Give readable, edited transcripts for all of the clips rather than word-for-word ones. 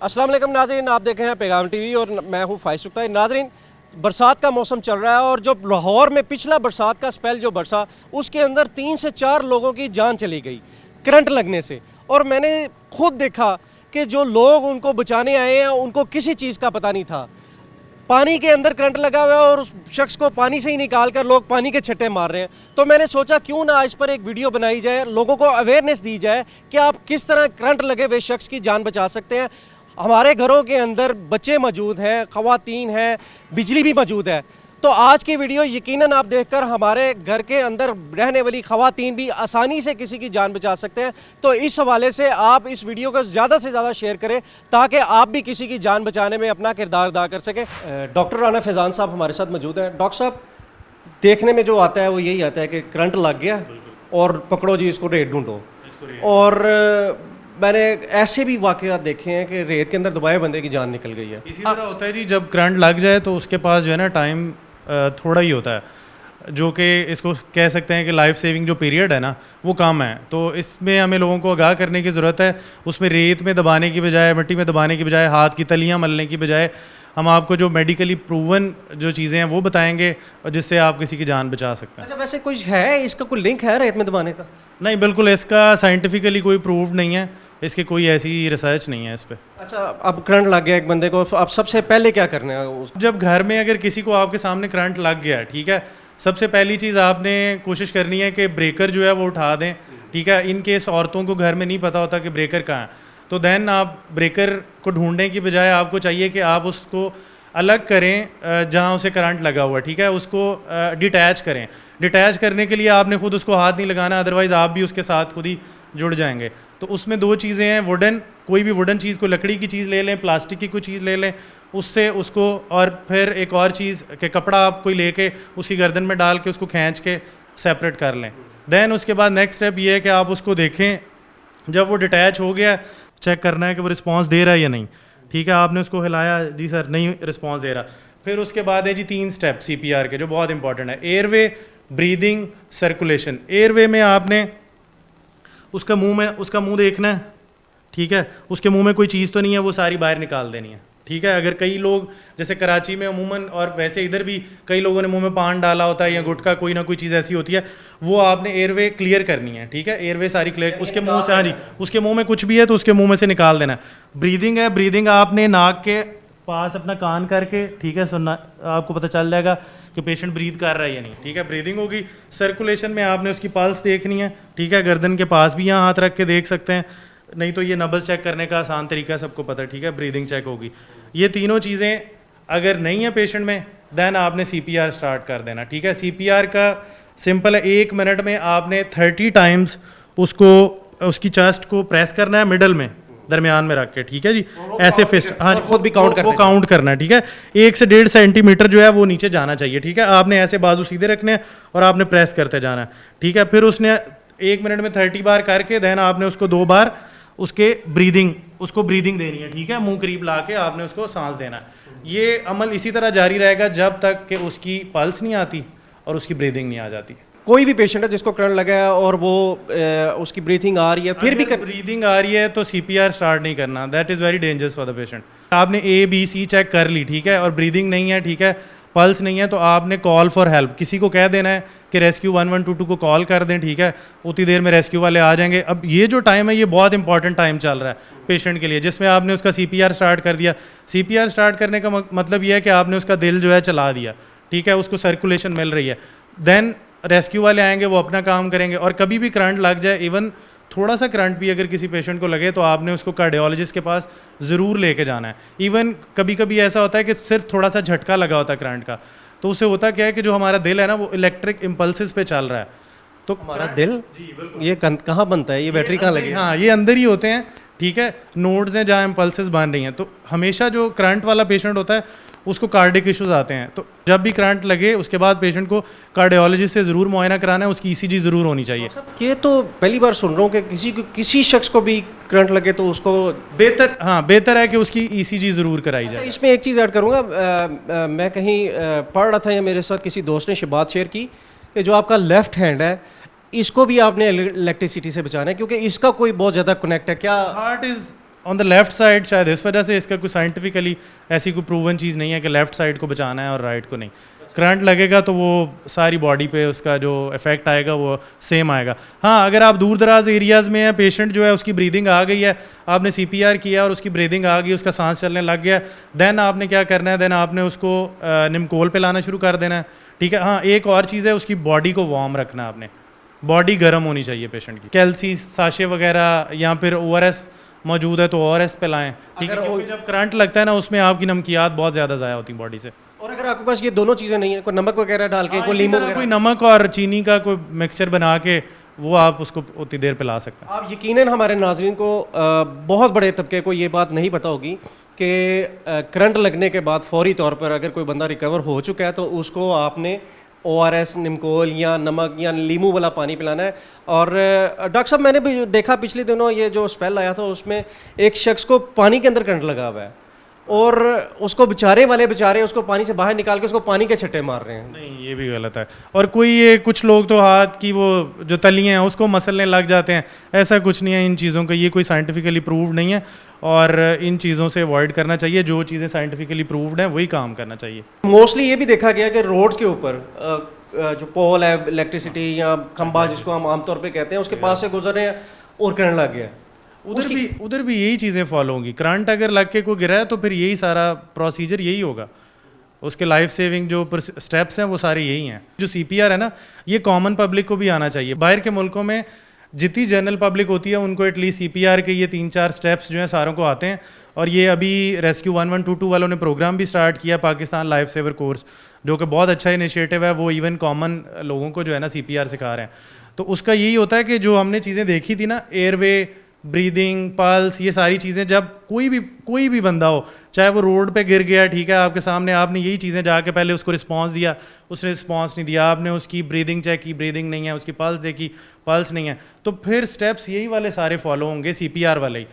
अस्सलाम वालेकुम नाज़रीन, आप देख रहे हैं पैगाम टीवी और मैं हूं फाइज सुख्ताई। नाज़रीन, बरसात का मौसम चल रहा है और जो लाहौर में पिछला बरसात का स्पेल जो बरसा, उसके अंदर 3 से 4 लोगों की जान चली गई करंट लगने से। और मैंने खुद देखा कि जो लोग उनको बचाने आए हैं उनको किसी चीज़ का पता नहीं था। पानी के अंदर करंट लगा हुआ है और उस शख्स को पानी से ही निकाल कर लोग पानी के छट्टे मार रहे हैं। तो मैंने सोचा क्यों ना इस पर एक वीडियो बनाई जाए, लोगों को अवेयरनेस दी जाए कि आप किस तरह करंट लगे हुए शख्स की जान बचा सकते हैं। हमारे घरों के अंदर बच्चे मौजूद हैं, ख़वातीन हैं, बिजली भी मौजूद है। तो आज की वीडियो यकीनन आप देखकर हमारे घर के अंदर रहने वाली ख़वातीन भी आसानी से किसी की जान बचा सकते हैं। तो इस हवाले से आप इस वीडियो को ज़्यादा से ज़्यादा शेयर करें ताकि आप भी किसी की जान बचाने में अपना किरदार अदा कर सकें। डॉक्टर राना फैज़ान साहब हमारे साथ मौजूद हैं। डॉक्टर साहब, देखने में जो आता है वो यही आता है कि करंट लग गया और पकड़ो जी इसको, रेत ढूंढो। और मैंने ऐसे भी वाक़यात देखे हैं कि रेत के अंदर दबाए बंदे की जान निकल गई है। इसी तरह होता है जी, जब करंट लग जाए तो उसके पास जो है ना टाइम थोड़ा ही होता है, जो कि इसको कह सकते हैं कि लाइफ सेविंग जो पीरियड है ना वो कम है। तो इसमें हमें लोगों को आगाह करने की ज़रूरत है। उसमें रेत में दबाने की बजाय, मिट्टी में दबाने की बजाय, हाथ की तलियाँ मलने की बजाय हम आपको जो मेडिकली प्रूवन जो चीज़ें हैं वो बताएंगे और जिससे आप किसी की जान बचा सकते हैं। अच्छा, वैसे कुछ है इसका कोई लिंक है रेत में दबाने का? नहीं, बिल्कुल इसका साइंटिफिकली कोई प्रूव नहीं है, इसकी कोई ऐसी रिसर्च नहीं है इस पर। अच्छा, अब करंट लग गया एक बंदे को, अब सबसे पहले क्या करना है? जब घर में अगर किसी को आपके सामने करंट लग गया, ठीक है, सबसे पहली चीज़ आपने कोशिश करनी है कि ब्रेकर जो है वो उठा दें, ठीक है। इन केस औरतों को घर में नहीं पता होता कि ब्रेकर कहाँ है, तो देन आप ब्रेकर को ढूंढने की बजाय आपको चाहिए कि आप उसको अलग करें जहाँ उसे करंट लगा हुआ है, ठीक है, उसको डिटैच करें। डिटैच करने के लिए आपने खुद उसको हाथ नहीं लगाना, अदरवाइज़ आप भी उसके साथ खुद ही जुड़ जाएंगे। तो उसमें 2 चीज़ें हैं, वुडन, कोई भी वुडन चीज़, कोई लकड़ी की चीज़ ले लें, प्लास्टिक की कोई चीज़ ले लें, उससे उसको, और फिर एक और चीज़ कि कपड़ा आप कोई लेके उसकी गर्दन में डाल के उसको खींच के सेपरेट कर लें। देन उसके बाद नेक्स्ट स्टेप ये है कि आप उसको देखें, जब वो डिटैच हो गया चेक करना है कि वो रिस्पॉन्स दे रहा है या नहीं, ठीक है। आपने उसको हिलाया, जी सर नहीं रिस्पॉन्स दे रहा। फिर उसके बाद है जी 3 स्टेप CPR के जो बहुत इंपॉर्टेंट है, एयरवे, ब्रीदिंग, सर्कुलेशन। एयरवे में आपने उसका मुंह देखना है, ठीक है, उसके मुंह में कोई चीज़ तो नहीं है, वो सारी बाहर निकाल देनी है, ठीक है। अगर कई लोग जैसे कराची में अमूमन, और वैसे इधर भी कई लोगों ने मुंह में पान डाला होता है या गुटखा, कोई ना कोई चीज़ ऐसी होती है, वो आपने एयरवे क्लियर करनी है, ठीक है। एयरवे सारी क्लियर, उसके मुंह से, हाँ जी, उसके मुंह में कुछ भी है तो उसके मुंह में से निकाल देना है। ब्रीदिंग है, ब्रीदिंग आपने नाक के पास अपना कान करके, ठीक है, सुनना, आपको पता चल जाएगा कि पेशेंट ब्रीथ कर रहा है या नहीं, ठीक है, ब्रीदिंग होगी। सर्कुलेशन में आपने उसकी पल्स देखनी है, ठीक है, गर्दन के पास भी यहाँ हाथ रख के देख सकते हैं, नहीं तो ये नब्ज़ चेक करने का आसान तरीका सबको पता है, ठीक है, ब्रीदिंग चेक होगी। ये तीनों चीज़ें अगर नहीं है पेशेंट में, देन आपने CPR स्टार्ट कर देना, ठीक है। CPR का सिंपल है, 1 मिनट में आपने 30 टाइम्स उसको, उसकी चेस्ट को प्रेस करना है, मिडल में, दरमियान में रख के, ठीक है जी, ऐसे फिस्ट, हाँ, खुद भी काउंट वो काउंट करना है, ठीक है। 1 से 1.5 सेंटीमीटर जो है वो नीचे जाना चाहिए, ठीक है। आपने ऐसे बाजू सीधे रखने हैं और आपने प्रेस करते जाना है, ठीक है। फिर उसने 1 मिनट में 30 बार करके देन आपने उसको 2 बार उसको ब्रीदिंग देनी है, ठीक है, मुंह करीब ला के आपने उसको सांस देना है। ये अमल इसी तरह जारी रहेगा जब तक कि उसकी पल्स नहीं आती और उसकी ब्रीदिंग नहीं आ जाती। कोई भी पेशेंट है जिसको करंट लगा है और वो उसकी ब्रीथिंग आ रही है, फिर भी ब्रीदिंग आ रही है तो CPR स्टार्ट नहीं करना, that is very dangerous for the patient. आपने ABC चेक कर ली, ठीक है, और ब्रीदिंग नहीं है, ठीक है, पल्स नहीं है, तो आपने कॉल फॉर हेल्प, किसी को कह देना है कि रेस्क्यू 1122 को कॉल कर दें, ठीक है, उतनी देर में रेस्क्यू वाले आ जाएंगे। अब ये जो टाइम है ये बहुत इंपॉर्टेंट टाइम चल रहा है पेशेंट के लिए, जिसमें आपने उसका CPR स्टार्ट कर दिया। CPR स्टार्ट करने का मतलब ये है कि आपने उसका दिल जो है चला दिया, ठीक है, उसको सर्कुलेशन मिल रही है। देन रेस्क्यू वाले आएंगे, वो अपना काम करेंगे। और कभी भी करंट लग जाए, इवन थोड़ा सा करंट भी अगर किसी पेशेंट को लगे, तो आपने उसको कार्डियोलॉजिस्ट के पास ज़रूर लेके जाना है। इवन कभी कभी ऐसा होता है कि सिर्फ थोड़ा सा झटका लगा होता है करंट का, तो उससे होता क्या है कि जो हमारा दिल है ना वो इलेक्ट्रिक इम्पल्सिस पे चल रहा है। तो हमारा दिल, ये कहाँ बनता है, ये बैटरी कहाँ लगी? हाँ, ये अंदर ही होते हैं, ठीक है, नोड्स हैं जहाँ इम्पल्सिस बन रही हैं। तो हमेशा जो करंट वाला पेशेंट होता है उसको कार्डिक इश्यूज आते हैं, तो जब भी करंट लगे उसके बाद पेशेंट को कार्डियोलॉजिस्ट से ज़रूर मुआयना कराना है, उसकी ECG ज़रूर होनी चाहिए। ये तो पहली बार सुन रहा हूँ कि किसी शख्स को भी करंट लगे तो उसको बेहतर है कि उसकी ECG ज़रूर कराई जाए। इसमें एक चीज़ ऐड करूँगा, मैं कहीं पढ़ रहा था या मेरे साथ किसी दोस्त ने बात शेयर की कि जो आपका लेफ्ट हैंड है इसको भी आपने इलेक्ट्रिसिटी से बचाना है, क्योंकि इसका कोई बहुत ज़्यादा कनेक्ट है। क्या heart is on the left side शायद इस वजह से इसका कोई साइंटिफिकली ऐसी कोई प्रूवन चीज़ नहीं है कि लेफ़्ट साइड को बचाना है और राइट को नहीं। करंट लगेगा तो वो सारी बॉडी पे उसका जो इफेक्ट आएगा वो सेम आएगा। हाँ, अगर आप दूर दराज एरियाज़ में हैं, पेशेंट जो है उसकी ब्रीदिंग आ गई है, आपने CPR किया और उसकी ब्रीदिंग आ गई, उसका सांस चलने लग गया, देन आपने क्या करना है, देन आपने उसको निमकोल पिलाना शुरू कर देना है, ठीक है। हाँ, एक और चीज़ है, उसकी बॉडी को वार्म रखना है आपने, बॉडी गर्म होनी चाहिए पेशेंट की। कैल्सी साशे वगैरह या फिर ORS मौजूद है तो ORS पिलाएं, ठीक है, क्योंकि जब करंट लगता है ना उसमें आपकी नमकियात बहुत ज़्यादा ज़ाया होती हैं बॉडी से। और अगर आपके पास ये दोनों चीज़ें नहीं है, कोई नमक वगैरह डाल के, कोई नींबू वगैरह, कोई नमक और चीनी का कोई मिक्सचर बना के वो आप उसको उतनी देर पिला सकते हैं। आप यकीनन हमारे नाज़रीन को बहुत बड़े तबके को ये बात नहीं पता होगी कि करंट लगने के बाद फौरी तौर पर अगर कोई बंदा रिकवर हो चुका है तो उसको आपने ORS, निमकोल या नमक या नींबू वाला पानी पिलाना है। और डॉक्टर साहब, मैंने भी देखा पिछले दिनों ये जो स्पेल आया था उसमें एक शख्स को पानी के अंदर करंट लगा हुआ है और उसको बेचारे उसको पानी से बाहर निकाल के उसको पानी के छट्टे मार रहे हैं। नहीं, ये भी गलत है। और कोई ये कुछ लोग तो हाथ की वो जो तलियाँ हैं उसको मसलने लग जाते हैं, ऐसा कुछ नहीं है इन चीज़ों का, ये कोई साइंटिफिकली प्रूव्ड नहीं है और इन चीज़ों से अवॉइड करना चाहिए। जो चीज़ें साइंटिफिकली प्रूव्ड हैं वही काम करना चाहिए। मोस्टली ये भी देखा गया कि रोड्स के ऊपर जो पोल है, इलेक्ट्रिसिटी या खंबा जिसको हम आमतौर पे कहते हैं, उसके पास से गुजर रहे हैं और करंट लग गया। उधर भी यही चीज़ें फॉलो होंगी। करंट अगर लग के कोई गिरा है तो फिर यही सारा प्रोसीजर यही होगा, उसके लाइफ सेविंग जो स्टेप्स हैं वो सारे यही हैं। जो CPR है ना, ये कॉमन पब्लिक को भी आना चाहिए। बाहर के मुल्कों में जितनी जनरल पब्लिक होती है उनको एटलीस्ट CPR के ये 3-4 स्टेप्स जो हैं सारों को आते हैं। और ये अभी रेस्क्यू 1122 वालों ने प्रोग्राम भी स्टार्ट किया, पाकिस्तान लाइफ सेवर कोर्स, जो कि बहुत अच्छा इनिशिएटिव है। वो इवन कॉमन लोगों को जो है ना CPR सिखा रहे हैं। तो उसका यही होता है कि जो हमने चीज़ें देखी थी ना, एयरवे, ब्रीदिंग, पल्स, ये सारी चीज़ें, जब कोई भी बंदा हो, चाहे वो रोड पे गिर गया, ठीक है, आपके सामने, आपने यही चीज़ें जाके पहले उसको रिस्पांस दिया, उसने रिस्पांस नहीं दिया, आपने उसकी ब्रीदिंग चेक की, ब्रीदिंग नहीं है, उसकी पल्स देखी, पल्स नहीं है, तो फिर स्टेप्स यही वाले सारे फॉलो होंगे, CPR वाले ही,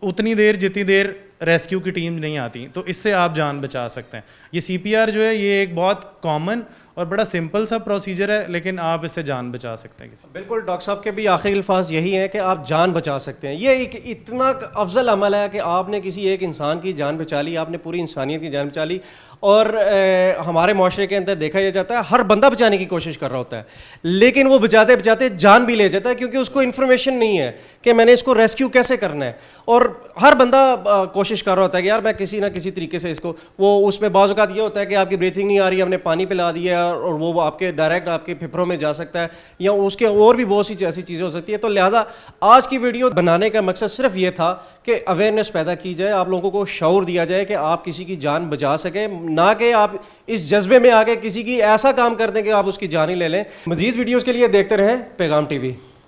उतनी देर जितनी देर रेस्क्यू की टीम नहीं आती। तो इससे आप जान बचा सकते हैं। ये CPR जो है ये एक बहुत कॉमन और बड़ा सिंपल सा प्रोसीजर है, लेकिन आप इससे जान बचा सकते हैं किसी। बिल्कुल, डॉक्टर साहब के भी आखिरी अल्फाज यही हैं कि आप जान बचा सकते हैं। ये एक इतना अफजल अमल है कि आपने किसी एक इंसान की जान बचा ली, आपने पूरी इंसानियत की जान बचा ली। और हमारे माशरे के अंदर देखा यह जाता है हर बंदा बचाने की कोशिश कर रहा होता है, लेकिन वो बचाते बचाते जान भी ले जाता है, क्योंकि उसको इन्फॉर्मेशन नहीं है कि मैंने इसको रेस्क्यू कैसे करना है। और हर बंदा कोशिश कर रहा होता है कि यार मैं किसी ना किसी तरीके से इसको, वो उसमें बाज़ औक़ात ये होता है कि आपकी ब्रीथिंग नहीं आ रही है, हमने पानी पिला दिया और वो आपके डायरेक्ट आपके फेफड़ों में जा सकता है, या उसके और भी बहुत सी ऐसी चीज़ें हो सकती है। तो लिहाजा आज की वीडियो बनाने का मकसद सिर्फ ये था कि अवेयरनेस पैदा की जाए, आप लोगों को शऊर दिया जाए कि आप किसी की जान बचा सकें, ना कि आप इस जज्बे में आके किसी की ऐसा काम कर दें कि आप उसकी जान ही ले लें। मज़ीद वीडियोज़ के लिए देखते रहें पैगाम TV।